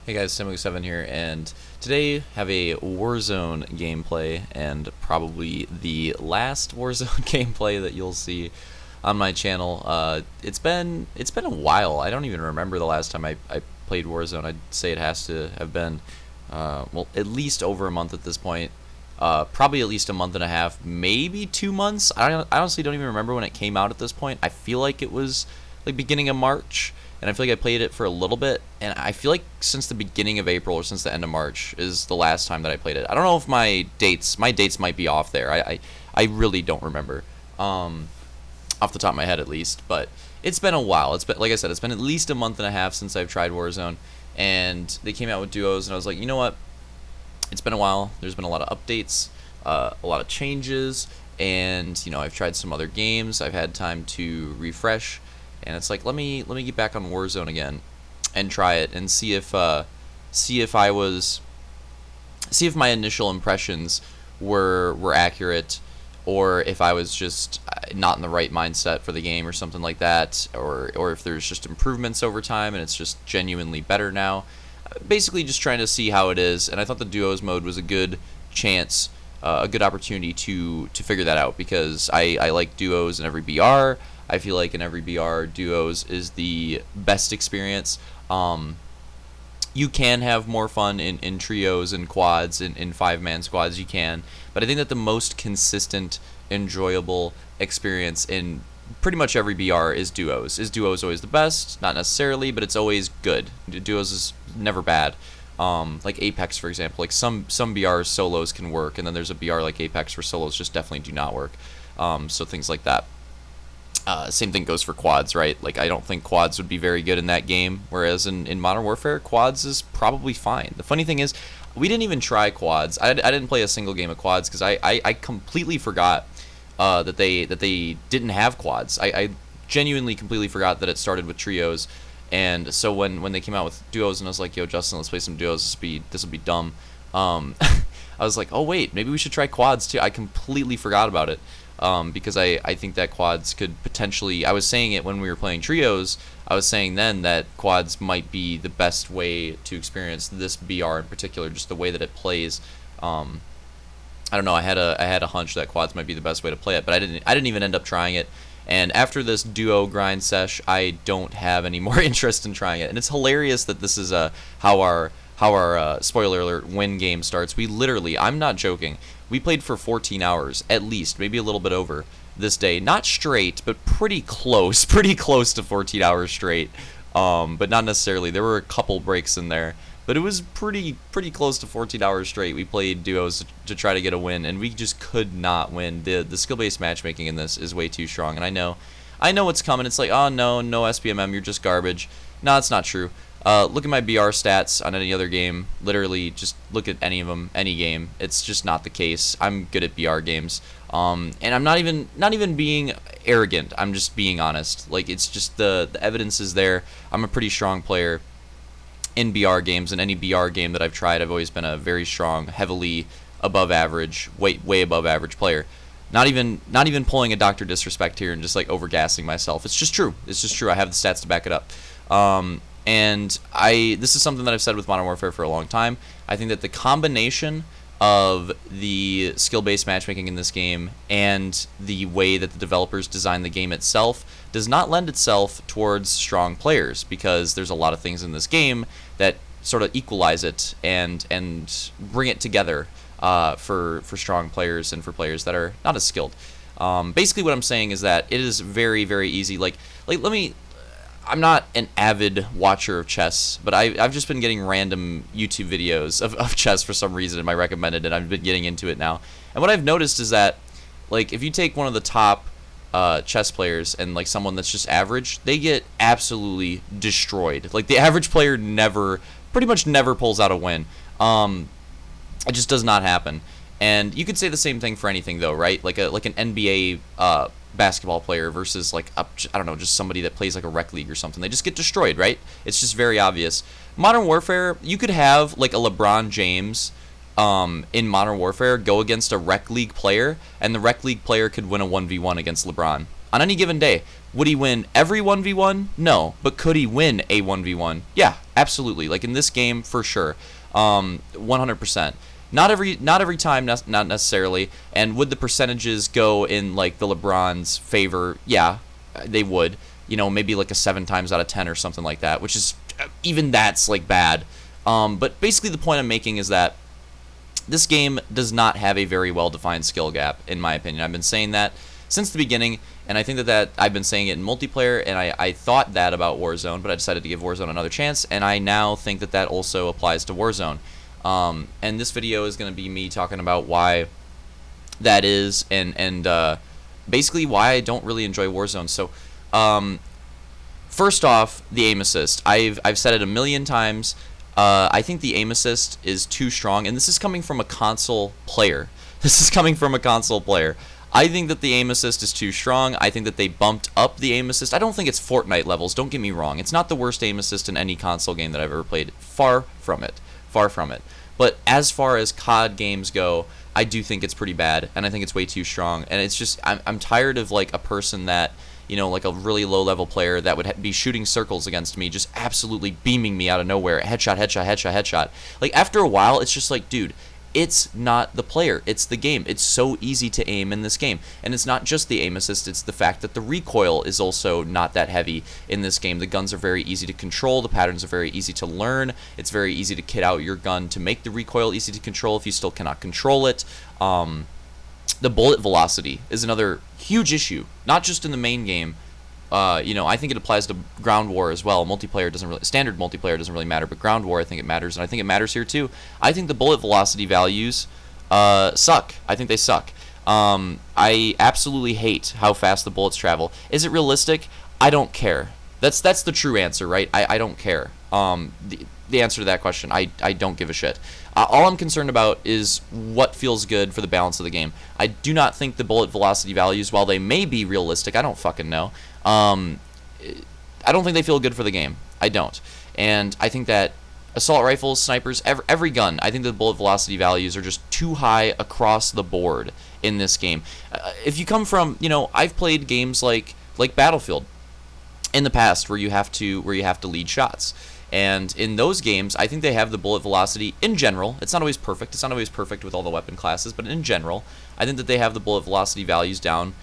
Hey guys, Simu7 here, and today have a Warzone gameplay, and probably the last Warzone gameplay that you'll see on my channel. It's been a while. I don't even remember the last time I played Warzone. I'd say it has to have been well, at least over a month at this point. Probably at least a month and a half, maybe 2 months. I honestly don't even remember when it came out at this point. I feel like it was like beginning of March, and I feel like I played it for a little bit, and I feel like since the beginning of April or since the end of March is the last time that I played it. I don't know if my dates might be off there. I really don't remember, off the top of my head at least, but it's been a while. It's been, like I said, it's been at least a month and a half since I've tried Warzone, and they came out with duos, and I was like, you know what? It's been a while. There's been a lot of updates, a lot of changes, and I've tried some other games. I've had time to refresh, and it's like, let me get back on Warzone again and try it and see if my initial impressions were accurate, or if I was just not in the right mindset for the game or something like that, or if there's just improvements over time and it's just genuinely better now. Basically just trying to see how it is, and I thought the duos mode was a good chance, a good opportunity to figure that out, because I like duos in every BR. I feel like in every BR, duos is the best experience. You can have more fun in trios and quads, in five-man squads you can, but I think that the most consistent, enjoyable experience in pretty much every BR is duos. Is duos always the best? Not necessarily, but it's always good. Duos is never bad. Like Apex, for example. Like some BRs solos can work, and then there's a BR like Apex where solos just definitely do not work. So things like that. Same thing goes for quads, right? Like, I don't think quads would be very good in that game, whereas in Modern Warfare, quads is probably fine. The funny thing is, we didn't even try quads. I didn't play a single game of quads because I completely forgot that they didn't have quads. I genuinely completely forgot that it started with trios, and so when they came out with duos, and I was like, yo, Justin, let's play some duos. This will be dumb. I was like, oh wait, maybe we should try quads too. I completely forgot about it. Because I think that quads could potentially, I was saying it when we were playing trios, I was saying then that quads might be the best way to experience this BR in particular, just the way that it plays. I don't know, I had a hunch that quads might be the best way to play it, but I didn't even end up trying it. And after this duo grind sesh, I don't have any more interest in trying it. And it's hilarious that this is how our spoiler alert, win game starts. We literally, I'm not joking, we played for 14 hours at least, maybe a little bit over this day. Not straight, but pretty close to 14 hours straight. But not necessarily. There were a couple breaks in there, but it was pretty close to 14 hours straight. We played duos to try to get a win, and we just could not win. The skill-based matchmaking in this is way too strong, and I know what's coming. It's like, oh no SPMM, you're just garbage. No, it's not true. Look at my BR stats on any other game. Literally, just look at any of them, any game. It's just not the case. I'm good at BR games, and I'm not even being arrogant. I'm just being honest. Like, it's just the evidence is there. I'm a pretty strong player in BR games, and any BR game that I've tried, I've always been a very strong, heavily above average, way above average player. Not even pulling a Dr. Disrespect here and just like overgassing myself. It's just true. It's just true. I have the stats to back it up. And this is something that I've said with Modern Warfare for a long time. I think that the combination of the skill-based matchmaking in this game and the way that the developers design the game itself does not lend itself towards strong players, because there's a lot of things in this game that sort of equalize it and bring it together for strong players and for players that are not as skilled. Basically what I'm saying is that it is very, very easy. Like I'm not an avid watcher of chess, but I've just been getting random YouTube videos of chess for some reason in my recommended, and I've been getting into it now. And what I've noticed is that, like, if you take one of the top chess players and like someone that's just average, they get absolutely destroyed. Like, the average player pretty much never pulls out a win. It just does not happen. And you could say the same thing for anything, though, right? Like an NBA basketball player versus like I don't know, just somebody that plays like a rec league or something. They just get destroyed, right? It's just very obvious. Modern Warfare, you could have like a LeBron James in Modern Warfare go against a rec league player, and the rec league player could win a 1v1 against LeBron. on any given day. Would he win every 1v1? No. But could he win a 1v1? Yeah, absolutely. Like in this game, for sure. 100%. Not every time, not necessarily. And would the percentages go in like the LeBron's favor? Yeah, they would. You know, maybe like a 7 times out of 10 or something like that, which is, even that's like bad. But basically the point I'm making is that this game does not have a very well-defined skill gap, in my opinion. I've been saying that since the beginning, and I think that I've been saying it in multiplayer, and I thought that about Warzone, but I decided to give Warzone another chance, and I now think that also applies to Warzone. And this video is going to be me talking about why that is, and basically why I don't really enjoy Warzone. So, first off, the aim assist. I've said it a million times. I think the aim assist is too strong, and this is coming from a console player. I think that the aim assist is too strong. I think that they bumped up the aim assist. I don't think it's Fortnite levels, don't get me wrong. It's not the worst aim assist in any console game that I've ever played. Far from it. But as far as COD games go, I do think it's pretty bad, and I think it's way too strong. And it's just, I'm tired of like a person that, you know, like a really low-level player that would be shooting circles against me, just absolutely beaming me out of nowhere. Headshot. Like, after a while, it's just like, dude, it's not the player, it's the game. It's so easy to aim in this game. And it's not just the aim assist, it's the fact that the recoil is also not that heavy in this game. The guns are very easy to control, the patterns are very easy to learn, it's very easy to kit out your gun to make the recoil easy to control if you still cannot control it. The bullet velocity is another huge issue, not just in the main game. You know, I think it applies to ground war as well. Standard multiplayer doesn't really matter, but ground war I think it matters, and I think it matters here too. I think the bullet velocity values suck. I think they suck. I absolutely hate how fast the bullets travel. Is it realistic? I don't care. That's the true answer, right? I don't care. The answer to that question, I don't give a shit. All I'm concerned about is what feels good for the balance of the game. I do not think the bullet velocity values, while they may be realistic, I don't fucking know. I don't think they feel good for the game. I don't. And I think that assault rifles, snipers, every gun, I think the bullet velocity values are just too high across the board in this game. If you come from, you know, I've played games like Battlefield in the past where you have to lead shots. And in those games, I think they have the bullet velocity in general. It's not always perfect. It's not always perfect with all the weapon classes, but in general, I think that they have the bullet velocity values down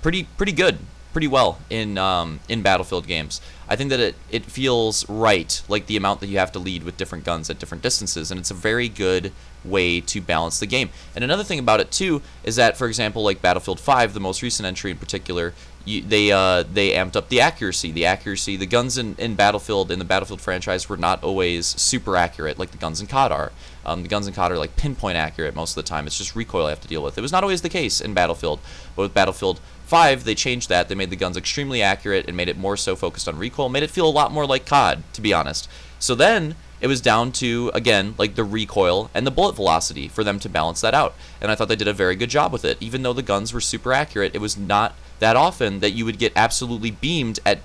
pretty good, pretty well in Battlefield games. I think that it feels right, like the amount that you have to lead with different guns at different distances, and it's a very good way to balance the game. And another thing about it too is that, for example, like Battlefield 5, the most recent entry in particular, they amped up the accuracy. The guns in Battlefield, in the Battlefield franchise, were not always super accurate like the guns in COD are. The guns in COD are like pinpoint accurate most of the time. It's just recoil I have to deal with. It was not always the case in Battlefield, but with Battlefield 5, they changed that. They made the guns extremely accurate and made it more so focused on recoil, made it feel a lot more like COD, to be honest. So then it was down to, again, like the recoil and the bullet velocity for them to balance that out. And I thought they did a very good job with it. Even though the guns were super accurate, it was not that often that you would get absolutely beamed at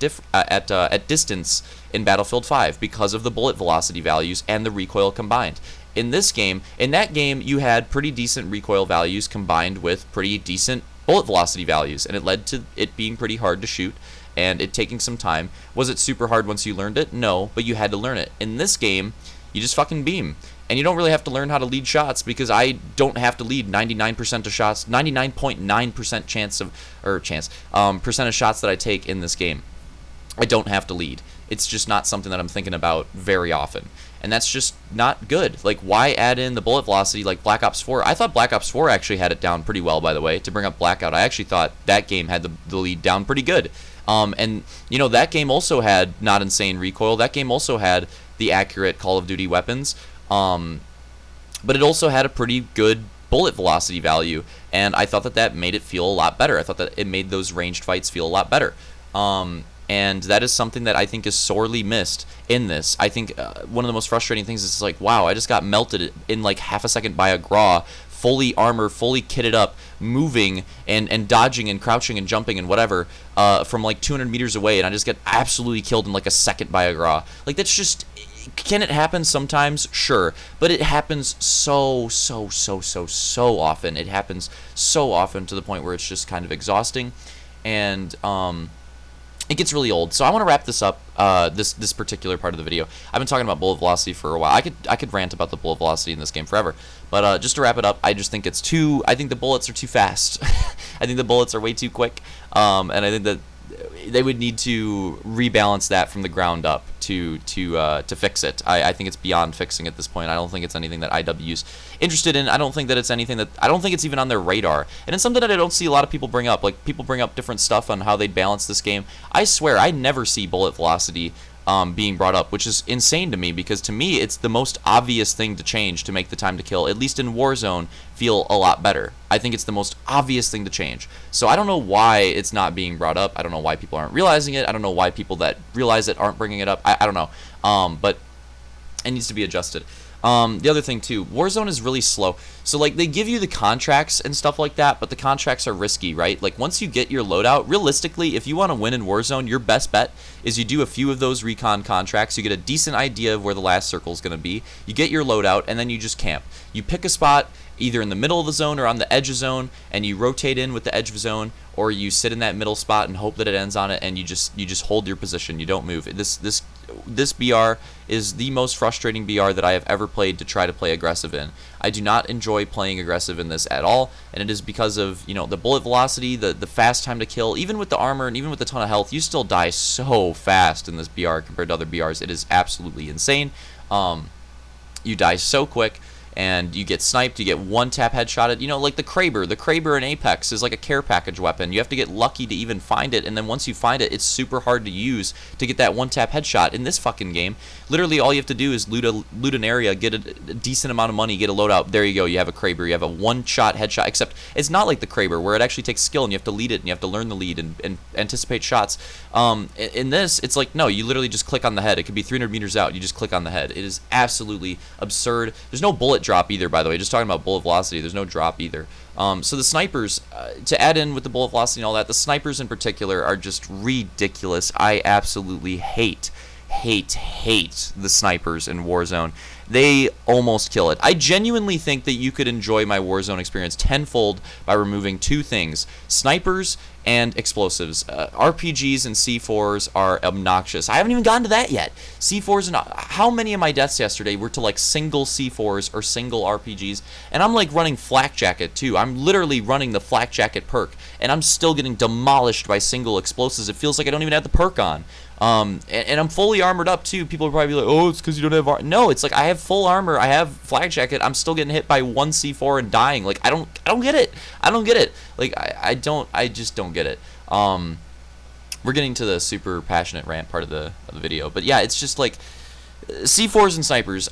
distance in Battlefield 5 because of the bullet velocity values and the recoil combined. In that game, you had pretty decent recoil values combined with pretty decent bullet velocity values, and it led to it being pretty hard to shoot and it taking some time. Was it super hard once you learned it? No, but you had to learn it. In this game, you just fucking beam. And you don't really have to learn how to lead shots, because I don't have to lead 99% of shots, 99.9% percent of shots that I take in this game. I don't have to lead. It's just not something that I'm thinking about very often. And that's just not good. Like, why add in the bullet velocity like Black Ops 4? I thought Black Ops 4 actually had it down pretty well, by the way. To bring up Blackout, I actually thought that game had the lead down pretty good. And, you know, that game also had not insane recoil. That game also had the accurate Call of Duty weapons. But it also had a pretty good bullet velocity value, and I thought that made it feel a lot better. I thought that it made those ranged fights feel a lot better. And that is something that I think is sorely missed in this. I think one of the most frustrating things is like, wow, I just got melted in like half a second by a Graw, fully armored, fully kitted up, moving and dodging and crouching and jumping and whatever from like 200 meters away, and I just get absolutely killed in like a second by a Graw. Like, that's just... Can it happen sometimes? Sure. But it happens so often. It happens so often to the point where it's just kind of exhausting. and it gets really old. So I want to wrap this up, this particular part of the video. I've been talking about bullet velocity for a while. I could rant about the bullet velocity in this game forever, but just to wrap it up, I just think it's too. I think the bullets are too fast. I think the bullets are way too quick, and I think that they would need to rebalance that from the ground up to fix it. I think it's beyond fixing at this point. I don't think it's anything that IW's interested in. I don't think that it's anything that I don't think it's even on their radar. And it's something that I don't see a lot of people bring up. Like, people bring up different stuff on how they balance this game. I swear I never see bullet velocity being brought up, which is insane to me, because to me it's the most obvious thing to change to make the time to kill, at least in Warzone, feel a lot better. I think it's the most obvious thing to change. So I don't know why it's not being brought up. I don't know why people aren't realizing it. I don't know why people that realize it aren't bringing it up. I don't know. But it needs to be adjusted. The other thing too, Warzone is really slow. So like, they give you the contracts and stuff like that, but the contracts are risky, right? Like, once you get your loadout, realistically, if you want to win in Warzone, your best bet is you do a few of those recon contracts. You get a decent idea of where the last circle is going to be. You get your loadout, and then you just camp. You pick a spot either in the middle of the zone or on the edge of zone, and you rotate in with the edge of zone, or you sit in that middle spot and hope that it ends on it, and you just hold your position. You don't move. This BR is the most frustrating BR that I have ever played to try to play aggressive in. I do not enjoy playing aggressive in this at all, and it is because of, you know, the bullet velocity, the fast time to kill. Even with the armor and even with a ton of health, you still die so fast in this BR compared to other BRs. It is absolutely insane. You die so quick, and you get sniped, you get one-tap headshotted. You know, like the Kraber in Apex is like a care package weapon. You have to get lucky to even find it, and then once you find it, it's super hard to use to get that one-tap headshot. In this fucking game, literally all you have to do is loot an area, get a decent amount of money, get a loadout. There you go, you have a Kraber, you have a one-shot headshot, except it's not like the Kraber, where it actually takes skill, and you have to lead it, and you have to learn the lead and anticipate shots. In this, it's like, no, you literally just click on the head. It could be 300 meters out, you just click on the head. It is absolutely absurd. There's no bullet drop either, by the way. Just talking about bullet velocity, there's no drop either. So the snipers, to add in with the bullet velocity and all that, the snipers in particular are just ridiculous. I absolutely hate the snipers in Warzone. They almost kill it. I genuinely think that you could enjoy my Warzone experience tenfold by removing two things: snipers and explosives. RPGs and C4s are obnoxious. I haven't even gotten to that yet. C4s, and how many of my deaths yesterday were to like single C4s or single RPGs? And I'm like running flak jacket too. I'm literally running the flak jacket perk, and I'm still getting demolished by single explosives. It feels like I don't even have the perk on. And I'm fully armored up too. People will probably be like, oh, it's because you don't have armor. No, it's like I have full armor, I have flak jacket, I'm still getting hit by one C4 and dying. Like, I don't get it. I don't get it. Like, I just don't get it. We're getting to the super passionate rant part of the video, but yeah, it's just like C4s and snipers.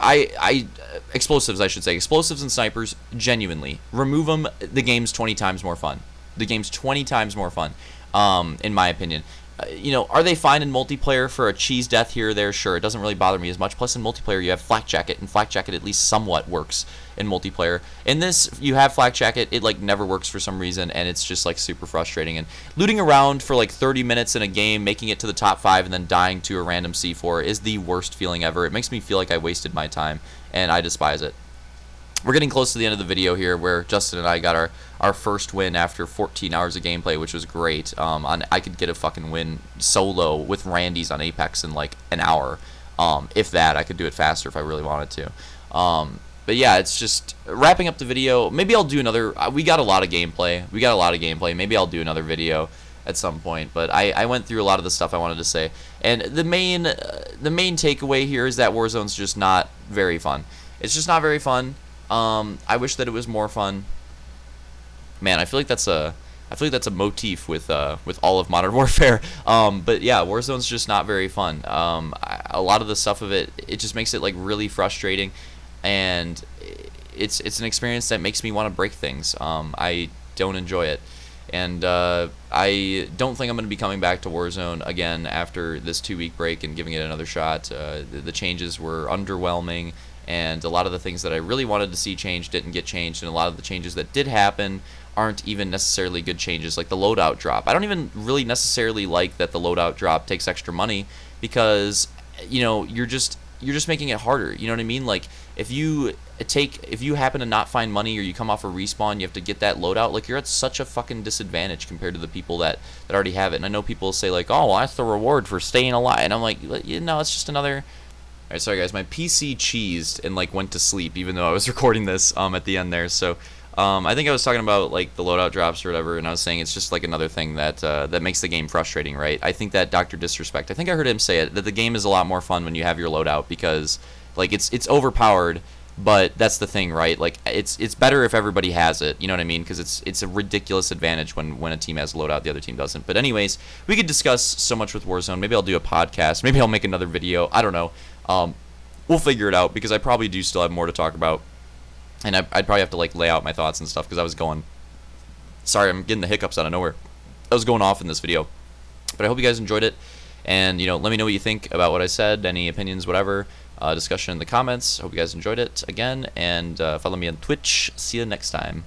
Explosives, I should say. Explosives and snipers, genuinely remove them. The game's 20 times more fun. The game's 20 times more fun, in my opinion. You know, are they fine in multiplayer for a cheese death here or there? Sure, it doesn't really bother me as much. Plus, in multiplayer, you have flak jacket, and flak jacket at least somewhat works in multiplayer. In this, you have flak jacket, it like never works for some reason, and it's just like super frustrating. And looting around for like 30 minutes in a game, making it to the top 5, and then dying to a random C4 is the worst feeling ever. It makes me feel like I wasted my time, and I despise it. We're getting close to the end of the video here, where Justin and I got our first win after 14 hours of gameplay, which was great. I could get a fucking win solo with Randy's on Apex in like an hour. If that, I could do it faster if I really wanted to. But yeah, it's just wrapping up the video. Maybe I'll do another. We got a lot of gameplay. Maybe I'll do another video at some point. But I went through a lot of the stuff I wanted to say. And the main takeaway here is that Warzone's just not very fun. It's just not very fun. I wish that it was more fun. Man, I feel like that's a motif with all of Modern Warfare. But yeah, Warzone's just not very fun. A lot of the stuff of it just makes it like really frustrating, and it's an experience that makes me want to break things. I don't enjoy it, and I don't think I'm going to be coming back to Warzone again after this 2-week break and giving it another shot. The changes were underwhelming, and a lot of the things that I really wanted to see change didn't get changed, and a lot of the changes that did happen aren't even necessarily good changes, like the loadout drop. I don't even really necessarily like that the loadout drop takes extra money, because, you know, you're just you're just making it harder. You know what I mean? Like, if you happen to not find money, or you come off a respawn, you have to get that loadout. Like, you're at such a fucking disadvantage compared to the people that already have it. And I know people say like, oh, well, that's the reward for staying alive. And I'm like, you know, it's just another. Alright, sorry guys, my PC cheesed and like went to sleep, even though I was recording this at the end there. So I think I was talking about like the loadout drops or whatever, and I was saying it's just like another thing that that makes the game frustrating, right? I think that Dr. Disrespect, I think I heard him say it, that the game is a lot more fun when you have your loadout, because like it's overpowered, but that's the thing, right? Like it's better if everybody has it, you know what I mean? Because it's a ridiculous advantage when a team has a loadout, the other team doesn't. But anyways, we could discuss so much with Warzone. Maybe I'll do a podcast. Maybe I'll make another video. I don't know. We'll figure it out, because I probably do still have more to talk about. And I'd probably have to like lay out my thoughts and stuff, because I was going. Sorry, I'm getting the hiccups out of nowhere. I was going off in this video, but I hope you guys enjoyed it. And let me know what you think about what I said, any opinions, whatever. Discussion in the comments. Hope you guys enjoyed it again, and follow me on Twitch. See you next time.